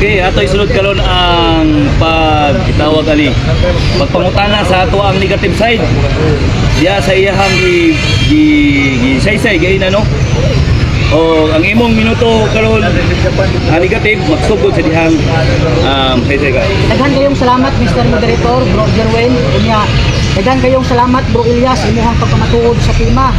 Okay, ato isunod karon ang pagitawag ani. Pagpangutana sa ato ang negative side. Diya sa iyahang say gayon ano. O ang imong minuto karon negative magsugod sa dihang say ka. Daghan kayong salamat Mr. Moderator, Bro Jerwin. Unya, daghan kayong salamat Bro Elias imuhang pagpamatuod sa tema.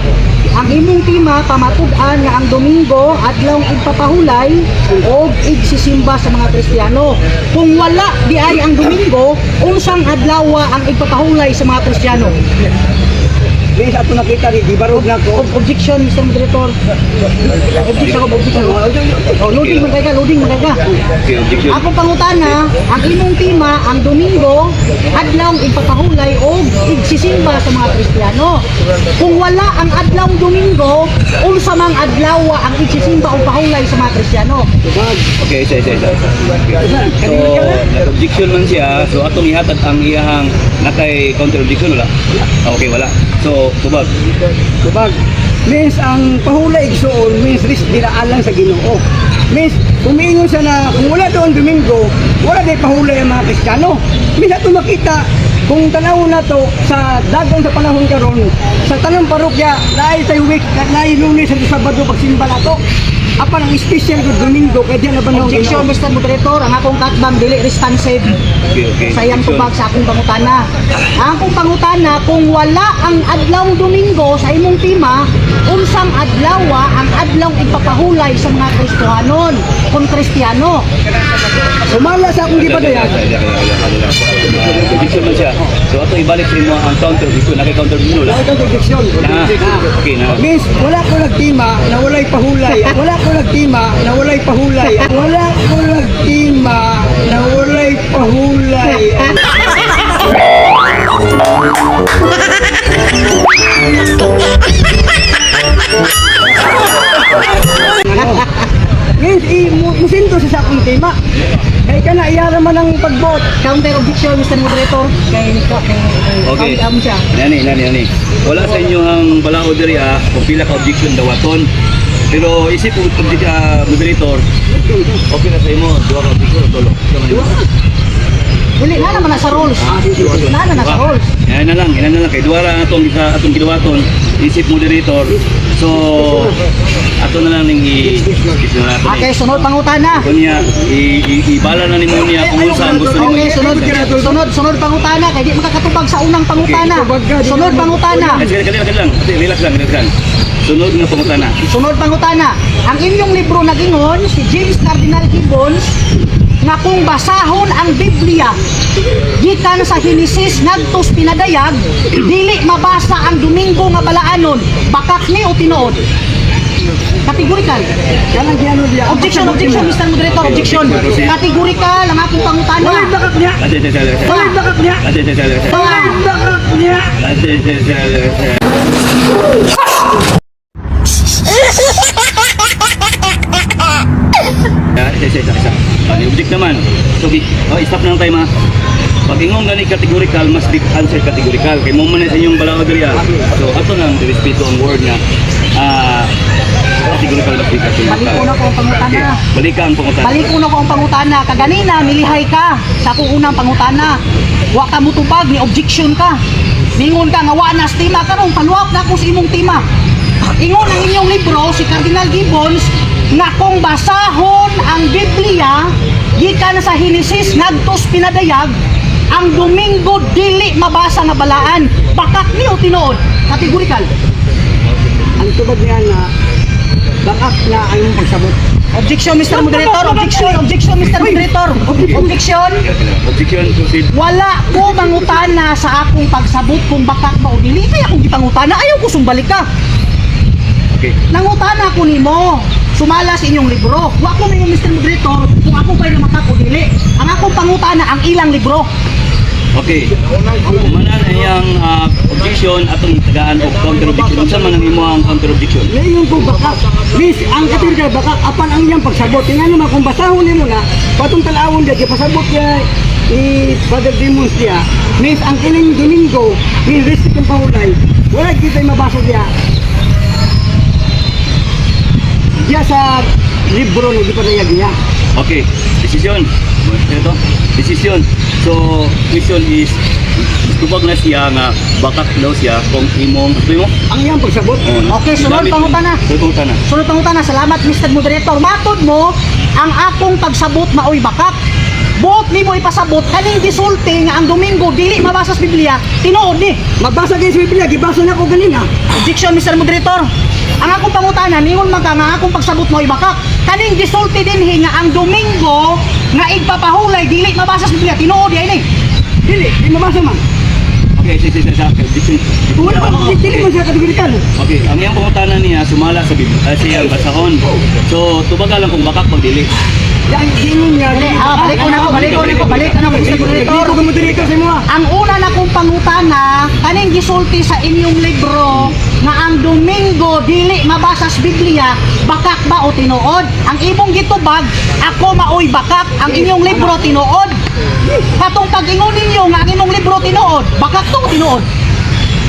Ang imong tema pamatud-an nga ang Domingo adlaw igpapahulay o igsisimba sa mga Kristiyano. Kung wala di ay ang Domingo, unsang adlaw ang igpapahulay sa mga Kristiyano? Please, ato nakita di barog na ko. Objection, Mr. Moderator. Objection. Loading mo ka. Okay, objection. Ako pangutana, ang imong tema, ang Domingo, adlaw ipapahulay o igsisimba sa mga Kristiyano. Kung wala ang adlaw Domingo, unsa mang adlaw ang igsisimba o pahulay sa mga Kristiyano? Okay, isa. So, nag-objection man siya. So, atong ihatag ang iyahang nakay counter-objection wala? Okay, wala. So, tubag. Means ang pahulay igsoon means risk dinaalan sa Ginoo. Means kumingon siya na kung wala doon Domingo, wala din pahulay ang mga Kristiyano. Means ato makita kung tanaw na to sa dagon sa panahon karon sa tanang parokya dahil sa week na Lunes sa Sabado pagsimba nato. Apan ang special good Domingo kay diyan na banhaw. Objection, Mr. Moderator, ang akong katbang dili responsive. Okay. Sayang tubag sa akong pangutana. Ang akong pangutana, kung wala ang adlaw Domingo sa imong tema, unsang adlaw ang adlaw ipapahulay sa mga Kristiyanon, kung Kristiyano. Sumala sa akong gipadayan. Objection man siya. So, ato ibalik sa imo ang counter-objection. Nakay-counter-objection wala? Ito objection. Okay na. Means wala ko nagtima na walay pahulay. Wala ko nagtima na walay pahulay. Wala ko nagtima na walay pahulay. Means musinto sa akong tema. Kaya ka na iyara man ang pagbot. Counter objection, Mr. Moderator, kay Okay. siya. Nani. Wala sa inyo ang balao diri kung pila ka objection dawaton. Pero isip mo moderator, okay na sa imo, duha ka objection tolo. Dili na naman na sa rules. Na sa rules. Yan na lang kay duha ra atong gidawaton. Isip moderator. So ato na lang ning Okay, sunod pangutana. kunya ibala na nimo niya kung unsa ang gusto nimo. Okay, sunod pangutana kay di makakatubag sa unang pangutana. Sunod pangutana. Kali lang. Relax lang. Sunod nga pangutana. Sunod pangutana. Ang inyong libro nagingon si James Cardinal Gibbons nga kung basahon ang Biblia gikan sa Henesis ngadto pinadayag dili mabasa ang Domingo nga balaanon bakak ni o tinuod. Kategorikal. Kanang giano diya. Objection, Mr. Moderator, objection. Kategorikal ang akong pangutana. Walay bakak niya. Walay bakak niya. Walay bakak niya. Isa. Object naman. So, stop na lang tayo mga. Pag ingong gani categorical, mas big answer categorical. Kaya mo man sa inyong balao diri. So, ato nang respeto ang word nga. Categorical mas big categorical. Balik ko na ko ang pangutana. Balik ka ang pangutana. Balik ko na ko ang pangutana. Kaganina, milihay ka sa akong unang pangutana. Wa ka mutupag, ni objection ka. Ningon ka nga wa na stima karon paluwap na ako sa imong tema. Ingon ang inyong libro si Cardinal Gibbons nga kung basahon ang Biblia gikan sa Henesis ngadtos pinadayag ang Domingo dili mabasa nga balaan bakak ni o tinuod. Kategorikal. Ang tubag niya na bakak na ang iyong pagsabot. Objection, Mr. Moderator. Objection, Mr. Moderator. Objection. Objection, proceed. Wala ko mangutana sa akong pagsabot kung bakak ba o dili. Kaya kung gipangutana, ayaw ko sumbalik ka. Okay. Nangutana ko nimo. Sumala sa inyong libro. Wa ko ninyo, Mr. Moderator, kung ako ba'y namatak o dili. Ang akong pangutana, ang ilang libro. Okay. Manan iyang objection atong tagaan og counter-objection. Unsa man ang imo ang counter-objection? Ngayon ko bakak. Miss, ang kategorikal bakak apan ang iyang pagsabot. Tingnan naman kung basahon nimo na patong talawon diya pasabot niya ni Father Demons diya. Miss, ang kining Domingo, ni risk ng pahulay. Wala kita mabasa diya. Diya sa libro na gipadayag niya. Okay. Desisyon. Ito, desisyon. So, question is, tubag na siya nga bakak daw siya kung imong, ito mo? Ang iyang pagsabot. Okay, sunod pangutana. Sunod pangutana. Sunod pangutana. Salamat, Mr. Moderator. Matod mo, ang akong pagsabot maoy bakak. Buot ni mo ipasabot, kaning gisulti nga ang Domingo, dili mabasa sa Biblia, tinuod ni. Magbasa kayo sa Biblia, gibasa na ko ganina. Objection, Mr. Moderator. Ang akong pangutana, ningon man ka nga akong pagsabot mo ibakak. Kaning gisulti din nga ang Domingo nga igpapahulay dili mabasa sa Biblia, tinuod yan eh. Dili, di mabasa man. Okay, sige, sige. Wala man, dili man siya kategorikal. Okay, ang iyang pangutana niya sumala sa siyang basahon. So, tubaga lang kung bakak pag dili. Yan, gingon niya. Balik ko na ko, Mr. Moderator. Dito ka mo dito sa mga. Ang una na kong pangutana, kaning gisulti sa inyong libro nga ang Domingo dili mabasa sa Biblia, bakak ba o tinuod? Ang imong gitubag, ako maoy bakak, ang inyong libro tinuod. Katong pag-ingon ninyo nga ang imong libro tinuod, bakak to o tinuod?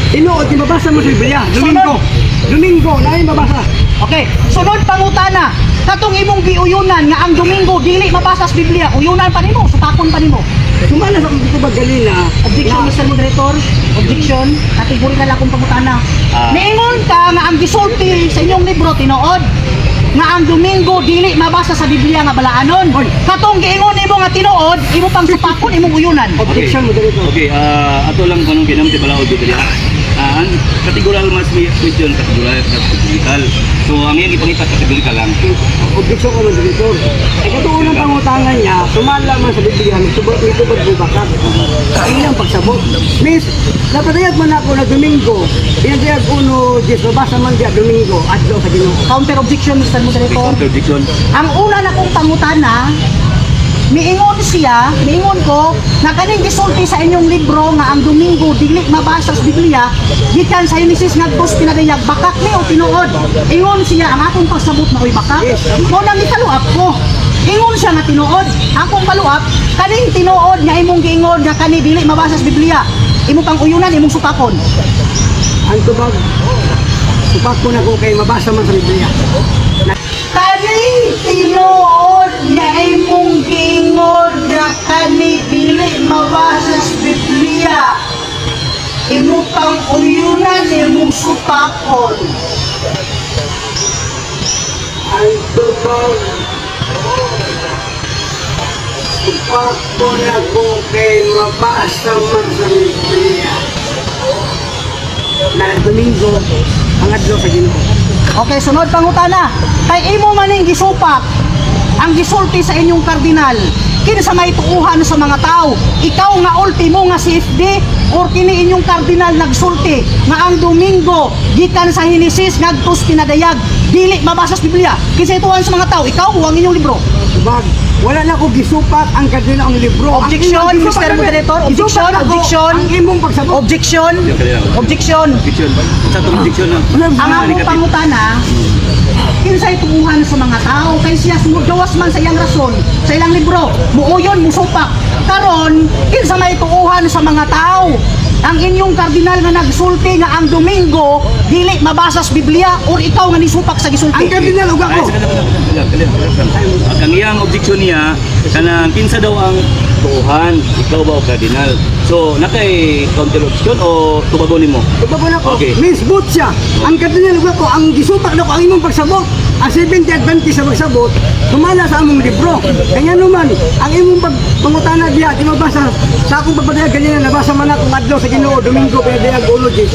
Tinuod, di mabasa mo sa Biblia. Domingo. Domingo, na yung mabasa. Okay, sunod pangutana. Katong imong giuyunan nga ang Domingo dili mabasa sa Biblia, uyunan pa nimo, sutakon pa nimo. Sumala sa kong tubag galina. Objection, Mr. Moderator. Objection. Kategorikal akong pangutana. Niingon ka nga ang gisulti sa inyong libro tinuod nga ang Domingo dili mabasa sa Biblia nga balaanon. Oy. Katong giingon nimo nga tinuod, imo pang supakon imong uyunan. Objection mo dito. Okay, ato lang kanong ginamit balaod dito diha. Ang categorical mas question categorical. So ang iyang ipangita categorical lang. Objection ko mo dito. Ay katuunang pangutangan niya, sumala man sa Biblia, nagtubag bubakat. Ang iyang pagsabot. Miss, napatayag man ako na Domingo. Pinagayag uno, Diyos, mabasa man diya Domingo, adlaw sa Ginoo. Counter objection, Mr. Okay, Moderator. contradiction. Ang una na kong pangutana, miingon ko na kaning gisulti sa inyong libro nga ang Domingo dili mabasa sa Biblia, gikan sa Genesis ngadtos pinadayag bakak ni o tinuod. Ingon siya ang akong pagsabot na oy bakak. Mo nang ikaluap ko. Ingon siya nga tinuod. Akong kaluap kaning tinuod nga imong giingon nga kani dili mabasa sa Biblia. Imo pang uyunan imong supakon. Ang tubag, supak ko na ko kay mabasa man sa Biblia. Kaning tinuod nga imong giingon nga kani dili mabasa sa Biblia. Imo pang uyunan imong supakon. Ang tubag, supak ko na ko kay mabasa man sa Biblia. Na Domingo, ang adlaw sa Ginoo. Okay, sunod pangutana. Kay imo maning gisupak ang gisulti sa inyong kardinal. Kinsa may tuuhan sa mga tao. Ikaw nga ultimo nga CFD or kini inyong kardinal nagsulti nga ang Domingo gikan sa Genesis ngadtos pinadayag dili mabasa sa Biblia. Kinsa ituhan sa mga tao. Ikaw o ang inyong libro. Tubag, wala na ko gisupak ang kardinal ang libro. Objection, Ang imong Mr. gisupak Moderator. na- Objection, gisupak ako objection. Ang imong pagsabot. Objection. Objection. Objection. Sa itong objection na. Ang akong pangutana, kinsay tuuhan sa mga tao kay siya sumudawas man sa iyang rason sa ilang libro muoyon musupak karon kinsa may tuuhan sa mga tao ang inyong kardinal nga nagsulti nga ang Domingo dili mabasa sa Biblia or ikaw nga nisupak sa Ang gisulti. kardinal ug ako. Ang iyang objection niya kanang kinsa daw ang tuuhan, ikaw ba o kardinal? So, nakay counter objection o tubagon nimo? Tubag ko na ko. Okay. Miss Boot siya. Ang kardinal ug ako ang gisupak na ko ang imong pagsabot. Ang 70 Adventist sa pagsabot, sumala sa among libro. Kanya naman, ang imong pangutana diya, di mabasa sa akong pagpadayag ganyan nabasa man akong adlaw sa Ginoo Domingo pinadayag ulo di.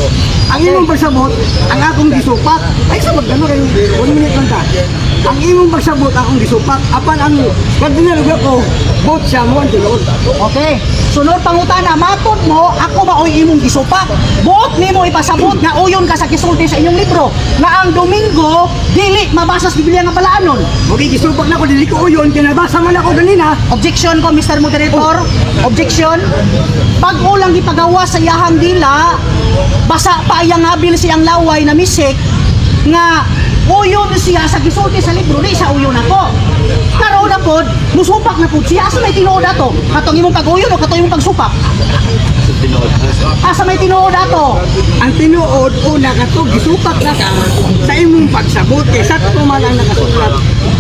Ang imong pagsabot, ang akong gisupak. Ay sa magdano kayo, 1 minute lang ta. Ang imong pagsabot akong gisupak. Apan ang kardinal ug ako, both siya mo ang tinuod. Okay. Sunod pangutana, matod mo, ako maoy imong gisupak. Buot nimo ipasabot nga uyon ka sa gisulti sa inyong libro nga ang Domingo dili mabasa sa Biblia nga balaanon. Okay, gisupak na ko dili ko uyon kinabasa man ako ganina. Objection ko, Mr. Moderator. Objection. Pag ulang ipagawa sa iyahang dila, basa pa iyang habil siyang laway na misik, nga uyon siya sa gisulti sa libro, di sa uyon ako. Karon na pod, musupak na pod siya. Asa may tinuod ato? Katong imong pag-uyon o katong imong pagsupak? Asa may tinuod ato? Ang tinuod una ka to gisupak na ka sa imong pagsabot kay sakto man ang nakasulat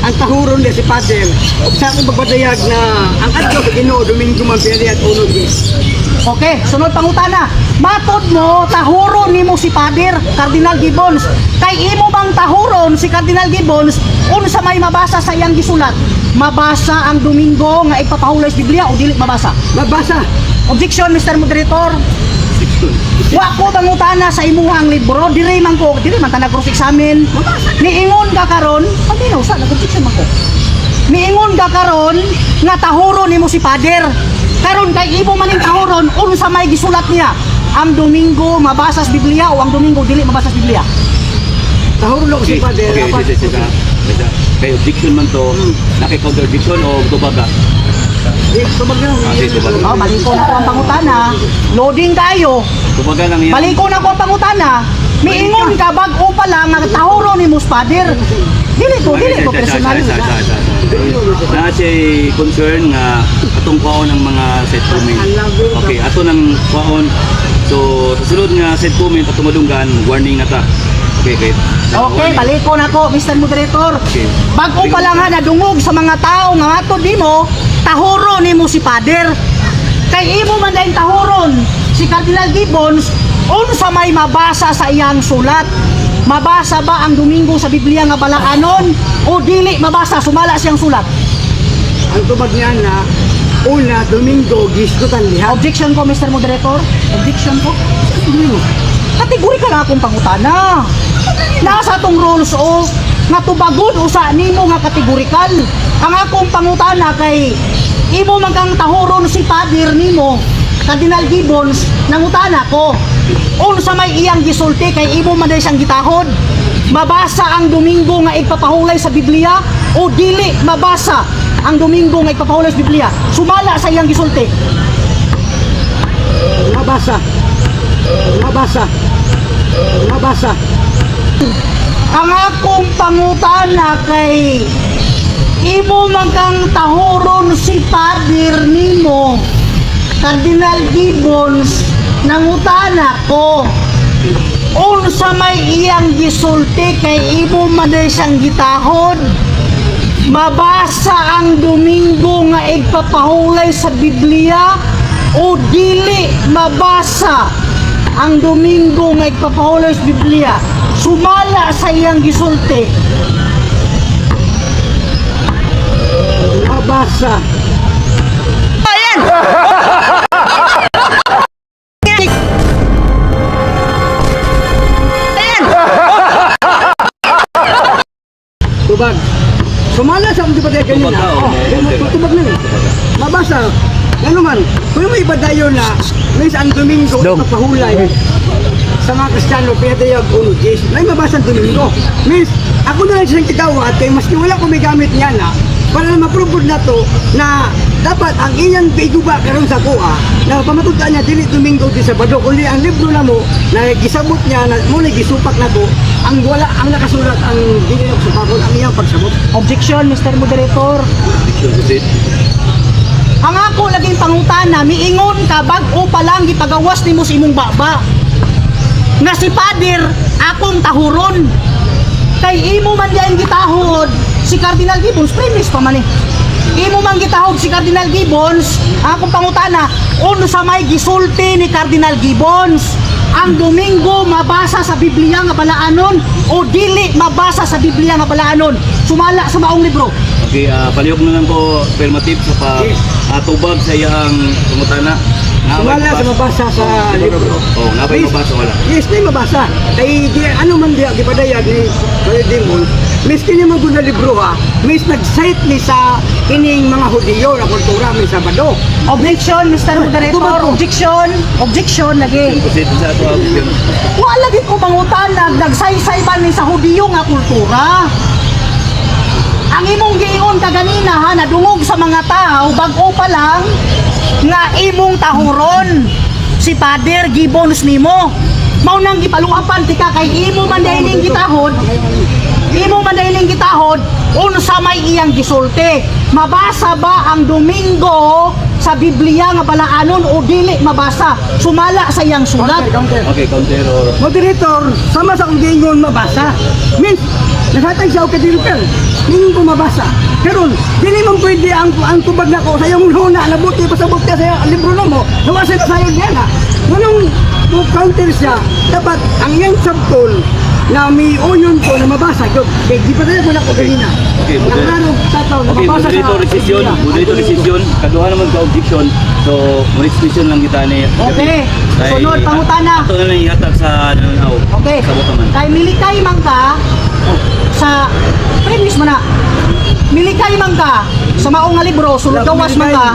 ang tahuron de si Pader. Ug sa akong pagpadayag na ang adlaw sa Ginoo Domingo man pili at uno Diyos. Okay, sunod pangutana. Matod mo, tahuron nimo si Pader Cardinal Gibbons. Kay imo bang tahuron si Cardinal Gibbons unsa may mabasa sa iyang gisulat? Mabasa ang Domingo nga ipapahulay sa Biblia o dili mabasa? Mabasa. Objection, Mr. Moderator. Wa ko bangutana sa imuhang libro, diri man ta nag-cross examine. Niingon ka karon, paminaw sa nag-objection man ko. Niingon ka karon nga tahuron nimo si Pader. Karon kay imo maning tahuron unsa may gisulat niya? Ang Domingo mabasa sa Biblia o ang Domingo dili mabasa sa Biblia? Tahuron ako si Pader. Okay. Kay objection man to, naki-counter objection o tubaga? Tubag na. Tubag. Oh, maliko na ko ang pangutana. Loading kayo. Tubaga lang yan. Maliko na ko ang pangutana. Miingon ka bag-o pa lang nga tahuron nimo si Pader. Dili to personal. Na siya concern nga atong kwaon ng mga set comment. Okay, ato ng kwaon. So, susunod nga set comment at tumadunggan, warning na ta. Okay. Okay, baliko na ko, Mr. Moderator. Okay. Bago pa lang ha, nadungog sa mga tao nga matod nimo, tahuron nimo si Pader. Kay imo man dahil tahuron si Cardinal Gibbons, unsa may mabasa sa iyang sulat? Mabasa ba ang Domingo sa Biblia nga balaanon o dili mabasa sumala siyang sulat? Ang tubag niya na una Domingo gisgutan liha. Objection ko, Mr. Moderator. Objection ko. Kategori ka na akong pangutana. Nasa tong rules o nga tubagon usa nimo nga kategorikal. Ang akong pangutana kay imo man kang tahuron si Pader nimo Cardinal Gibbons nangutana ko. Unsa may iyang gisulti kay imo man siyang gitahod? Mabasa ang Domingo nga ipapahulay sa Biblia o dili mabasa ang Domingo nga ipapahulay sa Biblia? Sumala sa iyang gisulti. Mabasa. Ang akong pangutana kay imo man kang tahuron si Pader nimo Cardinal Gibbons nangutana ko unsa may iyang gisulti kay imo man siyang gitahod? Mabasa ang Domingo nga igpapahulay sa Biblia o dili mabasa ang Domingo nga igpapahulay sa Biblia? Sumala sa iyang gisulti. Mabasa. Ayan! Ayan! Tubag. Sumala sa akong dibaday kanina. Tubag ka, o? Tubag na. Mabasa. Ano man, kung may ibadayo na, means ang Domingo ipapahulay sa mga Kristiyano, pinatayag uno Diyos. May mabasa ang Domingo. Means, ako na lang siyang kitawat, kaya maski wala kong may gamit niya na, para na maprobod na to, na dapat ang iyang biguba karon sa kuha, na pamatutaan niya, dili Domingo di Sabado, kundi ang libro na mo, na gisabot niya, na muna gisupak na to, ang wala, ang nakasulat, ang dili na supakon, ang iyang pagsabot. Objection, Mr. Moderator. Objection. Ang ako naging pangutana, miingon ka bag-o pa lang gipagawas nimo sa imong baba. Nga si Pader akong tahuron. Kay imo man diyan gitahod si Cardinal Gibbons, premise pa man eh. Imo man gitahod si Cardinal Gibbons, akong pangutana, unsa may gisulti ni Cardinal Gibbons? Ang Domingo mabasa sa Biblia nga balaanon o dili mabasa sa Biblia nga balaanon? Sumala sa maong libro. Okay, palihog na lang ko affirmative sa tubag sa iyang pangutana. Sumala sa mabasa sa libro. Oh, nga ba'y mabasa wala? Yes, may mabasa. Kay di, ano man diya, di padayag ni Demon, miski niya maguna libro ha, mis nag-cite ni sa kining mga Hudiyo na kultura may Sabado. Objection, Mr. Moderator. Objection. Objection lagi. Proceed sa ato objection. Wala gid ko mangutana nagsaysay ba ni sa Hudiyo nga kultura. Ang imong giingon kaganina ha, nadungog sa mga tao bag-o pa lang nga imong tahuron si Pader Gibbons nimo. Mao nang gipaluapan tika kay imo man dahiling gitahod. Imo man dahiling gitahod unsa may iyang gisulti. Mabasa ba ang Domingo sa Biblia nga balaanon o dili mabasa? Sumala sa iyang sulat. Counter. Okay, counter or... Moderator, sama sa kong giingon mabasa. Means, Nasatay siya o kadilikan. Hindi ko mabasa. Karon, dili man pwede ang tubag na ko sa iyong luna, nabuti pasabot ka sa libro na mo, nawasa na sa'yo niya na. Ngunong counter siya, dapat ang iyong sabtol na may uyon ko na mabasa. Kaya di pa tayo ko kanina. Okay, Ang ano, tataw, na Okay, mabasa moderator decision, moderator decision, kaduha naman ka objection. So, decision lang kita ni. Okay. Sunod, pangutana. Ito na lang ihatag sa nananaw. Okay. Sa botaman. Kay milikay man ka sa premise man na. Milikay man ka sa maong nga libro, sulod gawas man ka.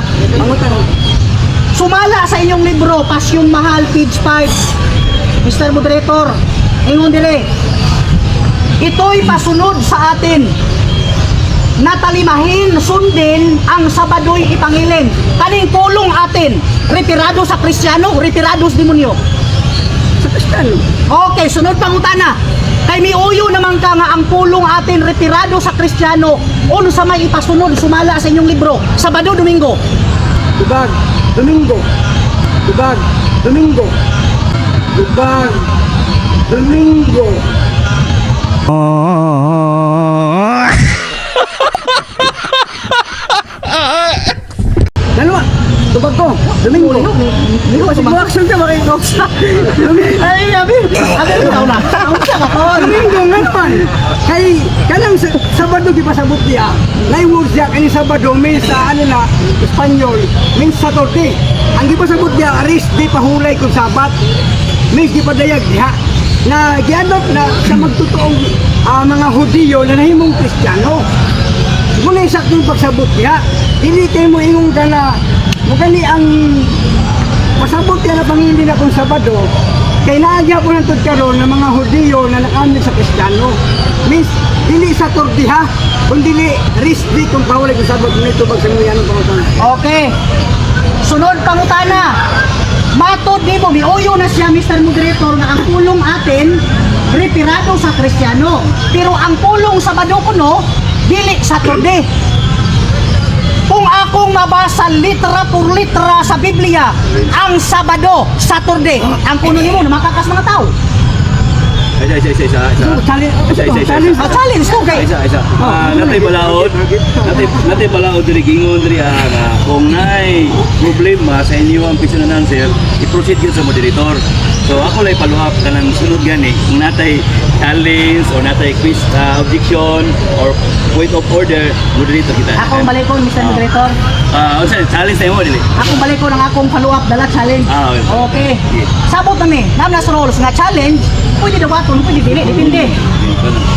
Sumala sa inyong libro, Pasyong Mahal, page 5. Mr. Moderator, ingon dire. Ito'y pasunod sa atin. Natalimahin, sundin, ang Sabado'y ipangilin. Kaning pulong atin, retirado sa Kristiyano, retirado sa demonyo. Sa Kristiyano. Okay, sunod pangutana. Kay may uyo naman ka nga ang pulong atin retirado sa Kristiyano. Uno sa may ipasunod, sumala sa inyong libro. Sabado, Domingo. Tubag, Domingo. Tubag, Domingo. Tubag, Domingo. Dalawa, tubag ko, Domingo. Hindi ko kasi mag-action ka makikoksa. Ay, sabi mo na. Domingo nga naman. Kay, kanang Sabado di pa sabot niya. Naiwag siya, kani Sabado, may sa ano na, Espanyol, may Saturday. Ang di pa sabot niya, aris di pa hulay kung Sabat. May di pa dayag diha. Na gianok na sa magtutuong mga Hudiyo na nahimong Kristiyano. Muna yung saktong pagsabot niya. Hindi kayo mo ingong ka na mukani ang pasabot niya na pangili na kung Sabado. Kaya naagya po ng tutkaroon ng mga Hudiyo na nakamit sa Kristiyano. Means, dili sa tordiha, kundi risdi kung kawalay kung Sabado nito pag sanguyan ng pangutana. Okay. Sunod pangutana. Matod di mo, miuyo na siya, Mr. Moderator, nga ang pulong atin, retirado sa Kristiyano. Pero ang pulong Sabado kuno, dili Saturday. Kung akong mabasa litra por litra sa Biblia, ang Sabado, Saturday, ang kuno nimo na makakas mga tao. Isa. Challenge to kay. Isa. Natay balaod. Natay balaod diri gingon diri nga kung nay problema sa inyo ang question and answer, i-proceed gyud sa moderator. So ako lay follow up kanang sunod gani kung natay challenge or natay quiz objection or point of order, moderator kita. Akong balik ko, Mr. Moderator. Unsa challenge tayo mo dili? Akong balik ko ng akong follow up dala challenge. Okay. Okay. Sabot na mi, nam nas rules nga challenge, pwede dawaton, pwede dili, depende.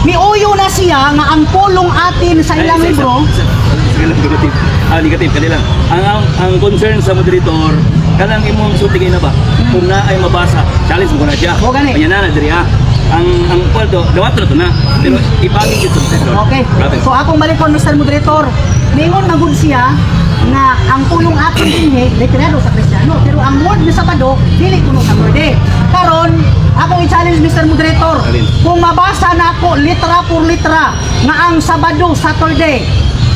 Miuyo na siya nga ang pulong atin sa ilang libro. Negative. Negative kanila. Ang concern sa moderator kanang imong sulti kay na ba? Kung na ay mabasa, challenge mo na siya. O, gani. Kanya na diri ha. Ang kwento, dawat na to na. Pero ipagin sa moderator. Okay. Grabe. So akong balik ko, Mr. Moderator. Mingon magud siya nga ang pulong atin dinhi retirado sa Kristiyano. Pero ang word ni Sabado dili kuno sa pwede. Karon akong i-challenge, Mr. Moderator. Alin? Kung mabasa na ako litra por litra nga ang Sabado, Saturday,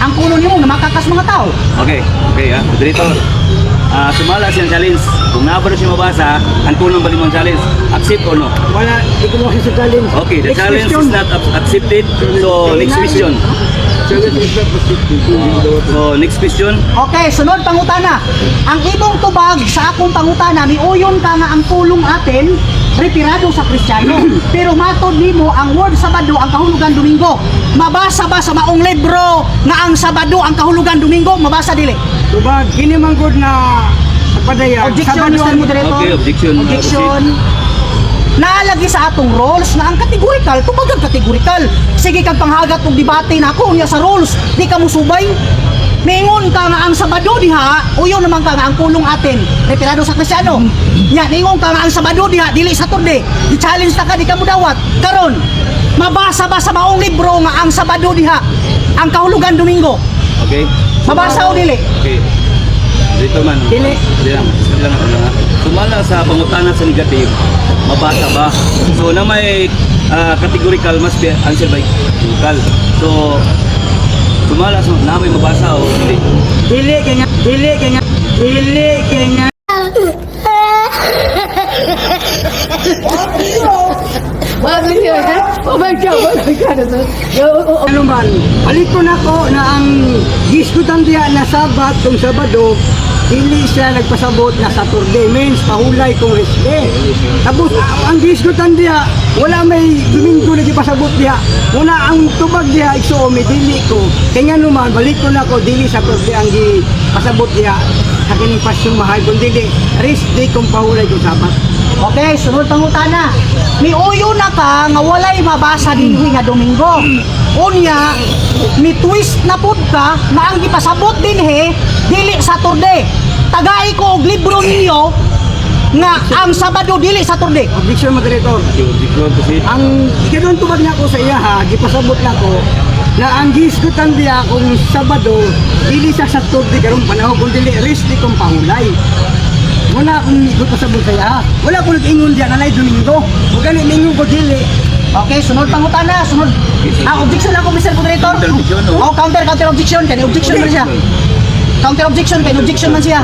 ang puno nimo na makakas mga tao. Okay ha. Moderator. Sumala siyang challenge. Kung nabaro siya mabasa, ang punong balimang challenge. Accept or no? Wala, di ko mo kasi sa challenge. Okay, the challenge is not accepted. So, next question. So, next question. Okay, sunod pangutana. Ang ibong tubag sa akong pangutana, miuyon ka nga ang pulong atin, retirado sa Kristiyano. Pero matod nimo ang word Sabado ang kahulugan Domingo. Mabasa ba sa maong libro nga ang Sabado ang kahulugan Domingo? Mabasa dili. Tubag, kini man good na padaya. Objection, Mr. Moderator. Okay, objection. Objection. Naalagi sa atong rules na ang categorical, tubag ang categorical. Sige kag panghagat og debate na ako niya sa rules, di ka musubay. Mingon ka nga ang Sabado diha, uyo naman ka nga ang pulong atin, retirado sa Kristiyano. Nya ningon ka nga ang Sabado diha, dili Saturday. Di-challenge ta ka, di ka mudawat. Karon, mabasa ba sa maong libro nga ang Sabado diha, ang kahulugan Domingo? Okay. Mabasa o dili? Okay. Dito man. Dili. Dili lang. Sumala sa pangutana sa negative, mabasa ba? So na may categorical must be answered by local. So sumala sa na may mabasa o hindi. Dili kanya. Oh my God, naman, balik ko na ko na ang giskutan diya na Sabat, kung Sabado, hindi siya nagpasabot na Saturday, means pahulay kung resde. Tapos ang giskutan diya, wala may Domingo na pasabot diya. Muna ang tubag diya, igsuomi, dili ko. Kaya nga naman, balik ko na ko, dili Saturday ang pasabot diya. Sa kining pasyong mahal, kung dili, rest day kung pahulay kung Sabat. Okay, sunod pangutana. May uyo na ka nga walay mabasa dinhi nga Domingo. Unya, may twist na pud ka na ang gipasabot dinhi dili Saturday. Tagay ko og libro ninyo nga ang Sabado dili Saturday. Objection, Moderator. Kasi Ang kinun tubag na ko sa iya ha, gipasabot na ko na ang giskutan diya kung Sabado, dili sa Saturday karong panahon, kung dili rest day kung pahulay. Wala akong pasabot sa iya. Wala akong nag-ingon diya na Domingo. Huwag ganit ningon ko dili. Okay, sunod pangutana, sunod. Objection ako, Mr. Moderator. Counter objection, no? Oh, counter objection. Kani objection man siya. Counter objection, kani objection man siya.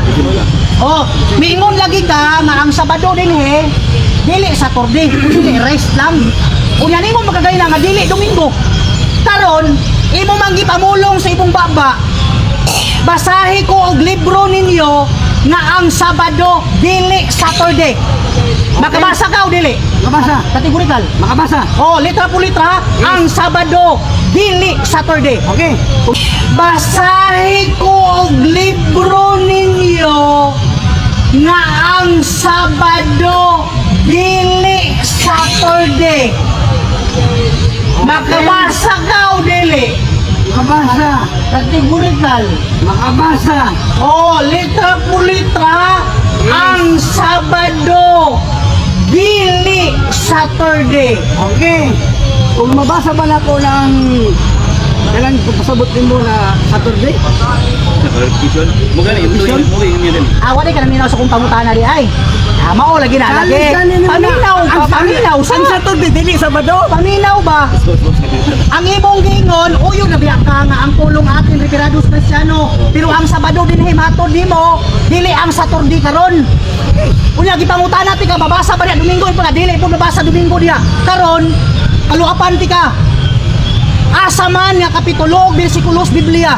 Oh, miingon lagi ka nga ang Sabado din dili Saturday, dili rest lang. Unya nimo magagayna nga dili Domingo. Karon, imo man gipamulong sa imong baba. Basahi ko og libro ninyo nga ang Sabado dili Saturday. Makabasa ka o dili? Makabasa. Kategorikal. Makabasa. Oh, litra po litra, ang Sabado dili Saturday. Okay. Basahi ko og libro ninyo nga ang Sabado dili Saturday. Makabasa ka o dili? Makabasa. Kategorikal. Makabasa. Oh, litra po litra, ang Sabado dili Saturday. Okay. Kung mabasa ba na ko ng kailan kung pasabot din mo na Saturday? clarification. Mugani, mo din. Wala ka naminaw sa kung pangutana di ay. Mao lagi na lagi. Paminaw ba? Paminaw Ang sa Saturday, dili Sabado. paminaw ba? Ang imong gingon, uyo na biya ka nga ang pulong atin Retirados Cristiano. Pero ang Sabado din himatod nimo, dili ang Saturday karon. Unya gipangutana ti ka babasa ba niya Domingo ipon dili pud babasa Domingo diya. Karon kaluapan ti ka. Asa man nga kapitulo ug bersikulos Biblia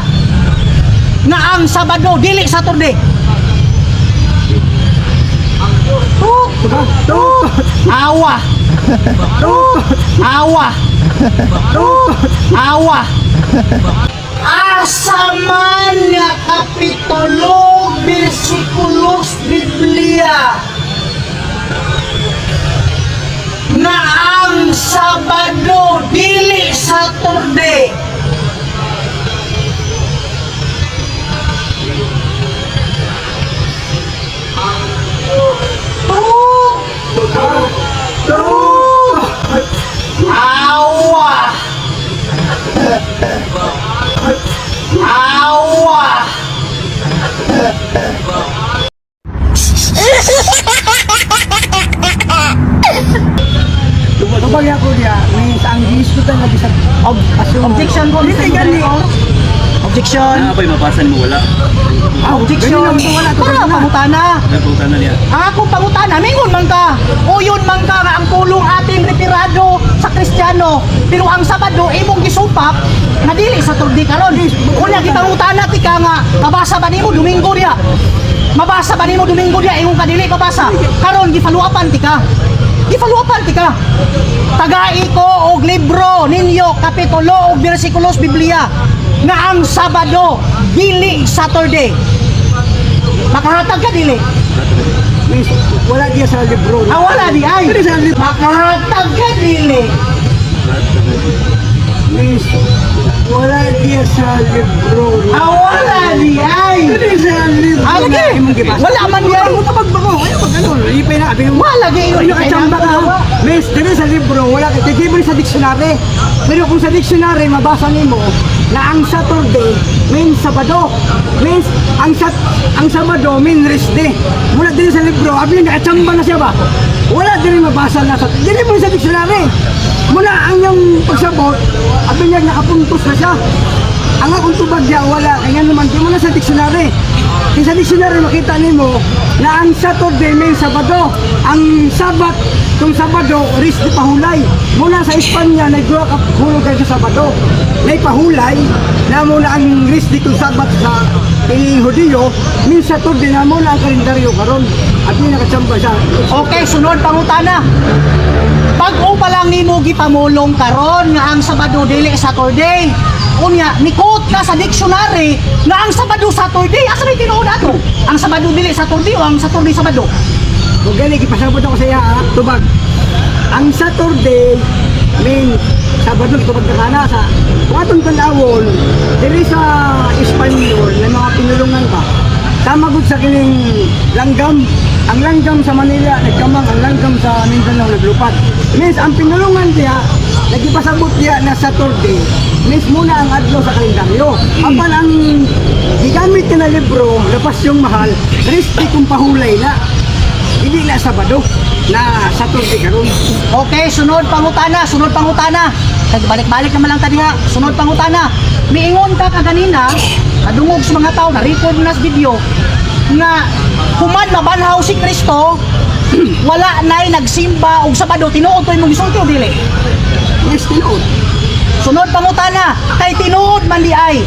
nga ang Sabado dili Saturday. Awa. Awa. Awa. Asa man nga kapitulo bersikulos Biblia na ang Sabado dili Saturday. Awa. Awa. Tubag ako diya, may ang giskutan lagi sa Objection ko, Dili Mr. gani. Moderator. Objection. Pa'y mapasan mo wala. Objection. Ganun lang wala to Para ganun. pangutana. Napunta na niya. Ang akong pangutana, mingon man ka. Uyon man ka nga ang pulong ating retirado sa Kristiyano. Pero ang Sabado, imong gisupak, na dili sa Saturday karon. Unya gipangutana ti ka nga, mabasa ba nimo Domingo diya? Mabasa ba nimo Domingo diya? Imong kadili mabasa. Karon gifaluapan ti ka. Gifaluapan ti ka. Tagai ko og libro ninyo, kapitulo og bersikulos Biblia nga ang Sabado dili Saturday. Makahatag ka dili. Miss, wala diya sa libro. Wala di ay. Dili sa libro. Makahatag ka dili. Miss, wala diya sa libro. Wala di ay. Dili sa libro. Lagi. Imong gibasa. Wala man di ay. Kapag ba ko, ayaw mag ano, ipay na abi mo. Wala di Ano ka chamba ka? Miss, dili sa libro, wala ka tigibre sa dictionary. Pero kung sa dictionary mabasa nimo na ang Saturday means Sabado. Means ang Sabado means rest day. Mula din sa libro, abi nakachamba na siya ba? Wala din mabasa na sa dili mo sa dictionary. Mula ang yung pagsabot, abi niya nakapuntos na siya. Ang akong tubag diya wala, kaya naman di mo na sa dictionary. Sa dictionary makita nimo na ang Saturday may Sabado. Ang Sabat, kung Sabado, rest di pahulay. Muna sa Espanya, nagduwa ka hulog ka sa Sabado. May pahulay na muna ang rest di kung Sabat sa Hudiyo, min Saturday na muna ang kalendaryo karon. At may nakatsamba siya. Okay, sunod pangutana. Pag-o pa lang nimo gipamulong karon nga ang Sabado dili Saturday. Unya, nikot ka sa dictionary nga ang Sabado Saturday. Asa may tinuod ato? Ang Sabado dili Saturday o ang Saturday Sabado? Kung gani, ipasabot ako sa iya, ha? Tubag. Ang Saturday, min Sabado, tubag ka na sa kung atong tanawon, dili sa Espanyol, na mga pinulungan ba, tamagod sa kining langgam. Ang langgam sa Manila, nagkamang ang langgam sa Mindanao, naglupad. Means, ang pinulungan diya, nagipasabot diya na Saturday, means muna ang adlaw sa kalendaryo. Apan ang gigamit na libro, lapas yung mahal, risky kung pahulay na. Hindi na Sabado, na Saturday karon. Okay, sunod pangutana, sunod pangutana. Balik-balik naman lang tadiha. Sunod pangutana. Miingon ka kaganina, kadungog sa mga tao, na-record na sa video, nga human mabanhaw si Kristo, wala na'y nagsimba og Sabado. Tinuod to imong gisulti o dili? Yes, tinood. Sunod pangutana, kay tinuod man di ay.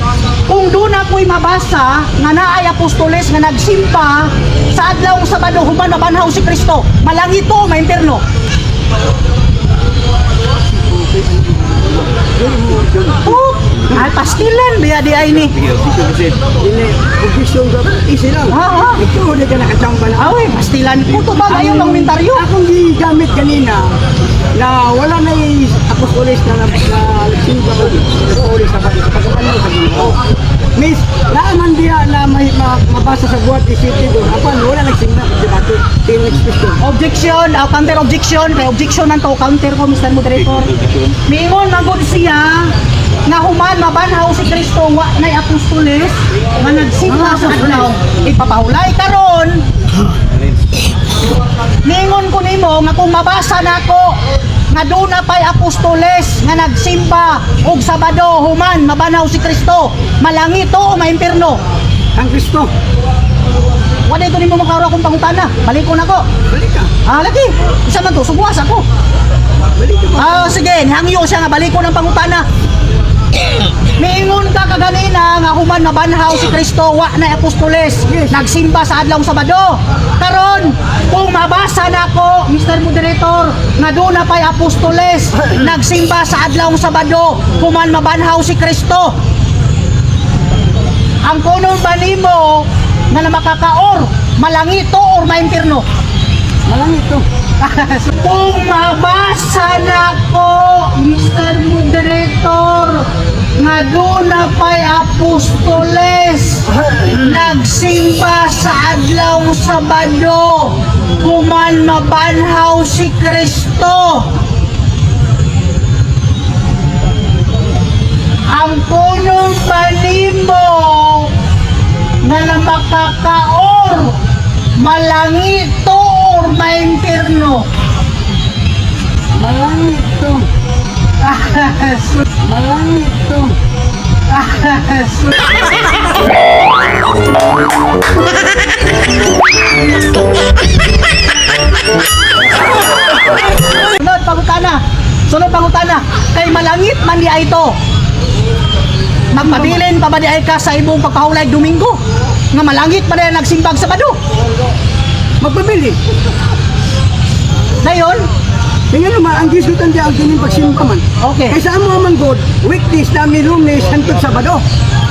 Kung doon ako'y mabasa nga naay apostoles nga nagsimpa sa adlaw Sabado human mabanhaw si Kristo, malangit to, maimperno. Oh, ay pastilan biya di ay ni. Dili, obisyon ka, easy lang. Ha? Ito, di ka nakachamba na. Awi, pastilan ko to ba ngayon ng komentaryo? Akong gigamit kanina na wala na yung apostoles na nagsimba ko apostoles sa pagkakalaw sa Ginoo. Miss, naaman diya na may mabasa sa buhat isipin doon. Apan, wala nagsimba sa debate. Sino nag-question? Objection, counter objection, kay objection man to, counter ko Mr. Moderator. Mingon magod siya nga human mabanhaw si Kristo wa nay apostoles nga nagsimba sa adlaw ipapahulay karon. Ningon ko nimo nga kung mabasa nako nga doon na pa'y apostoles nga nagsimba og Sabado human mabanhaw si Kristo, malangit o maimpirno. Ang Kristo. Wala ito nimo makaro akong pangutana. Balik ko nako. Balik ka. Lagi. Isa man to, subuas ako. Balik ka. Sige, hangyo siya nga balik ko ng pangutana. Miingon ka kaganina nga human mabanhaw si Kristo wa na apostoles nagsimba sa adlaw Sabado. Karon kung mabasa nako Mr. Moderator nga doon na pa'y apostoles nagsimba sa adlaw Sabado human mabanhaw si Kristo, ang kunon ba nimo nga na makakaor malangito or maimpirno? Malangit to. Kung mabasa nako Mr. Moderator nga doon na pa'y apostoles nagsimba sa adlaw Sabado human mabanhaw si Kristo, ang punong panimo nga na makakaor malangito or maimpirno? Malangit to. Malangit to. Sunod pangutana. Kay malangit man di ay ito. Magpabilin pa ba di ay ka sa imong pagpahulay Domingo? Nga malangit pa na nagsimbag Sabado? Magpabili. Dayon, Tingnan naman, ang gisutan diya ang kining pagsimba man. okay. Kaysa amo man god, weekdays na may Lunes hangtod Sabado.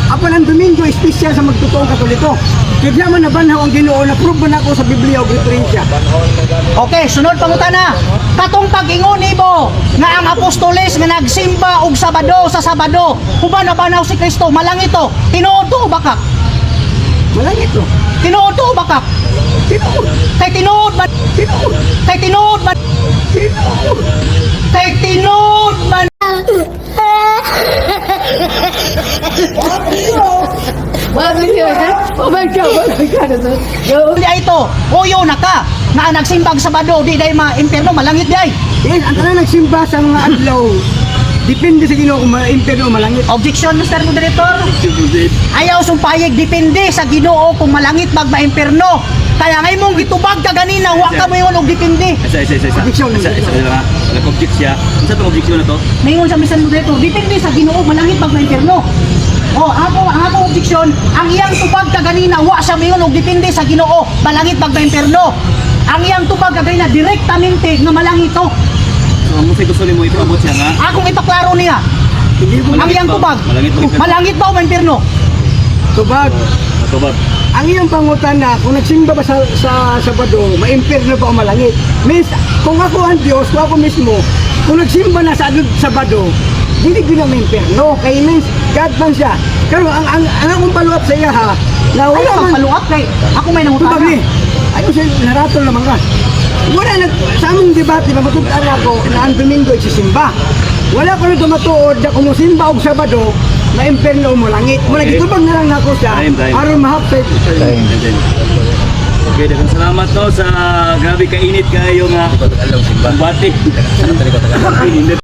Apan ang Domingo espesyal sa magtotoong Katoliko. Kaya man nabanhaw ang Ginoo na prove man ako sa Biblia o referensya. Okay, sunod pangutana. Katong pag-ingon nimo nga ang apostoles nga nagsimba og Sabado sa Sabado, human na banaw si Kristo, malangit to. Tinuod to o bakak? Malangit to. Tinuod to o bakak? Tinuod. Kay tinuod man. Tinuod. Kay tinuod man. Tinuod. Kay tinuod man. Oh my God. Di ay ito, uyo na ka. Nga nagsimbag Sabado, di day ma-impierno, malangit di ay. Yes, ang kanang nagsimba sa mga adlaw depende sa Ginoo kung ma-impierno o malangit. Objection, Mr. Moderator. Proceed. Ayaw sumpayag, depende sa Ginoo kung malangit magmaimperno. Kaya ngay mong gitubag ka ganina, wa ka mo yun og depende. Isa. Objection. Isa lang ha. Nag-object siya. Isa itong objection na to? Mingon sa Mr. Moderator, depende sa Ginoo malangit magmaimperno. Ang akong objection, ang iyang tubag ka ganina, wa siya mingon og depende sa Ginoo malangit magmaimperno. Ang iyang tubag ka ganina, direktamente nga malangit to. So, ang musay gusto mo ipaabot siya nga. Akong ipaklaro niya, Hindi mo ang iyang tubag, malangit ba o maimperno? tubag. Tubag. Ang iyang pangutana, kung nagsimba ba sa Sabado, ma-impierno ba o malangit? Means, kung ako ang Diyos, kung ako mismo, kung nagsimba na sa Sabado, hindi ko na ma-impierno. Kaya means, God man siya. Pero ang akong paluap sa iya ha, na Ano wala ang man, paluap kay ako may tubag nangutana. ni, ano siya, naratol naman ka. Wala na, sa aming debate na matutaan ako na ang Domingo isisimba. Wala ko na dumatuod na kung musimba o Sabado, ma-impierno o malangit. Mula Okay. gitubag na lang ako siya, Time. aron mahapsay. Okay, dagang salamat no sa grabe kainit kayo nga bati. Init.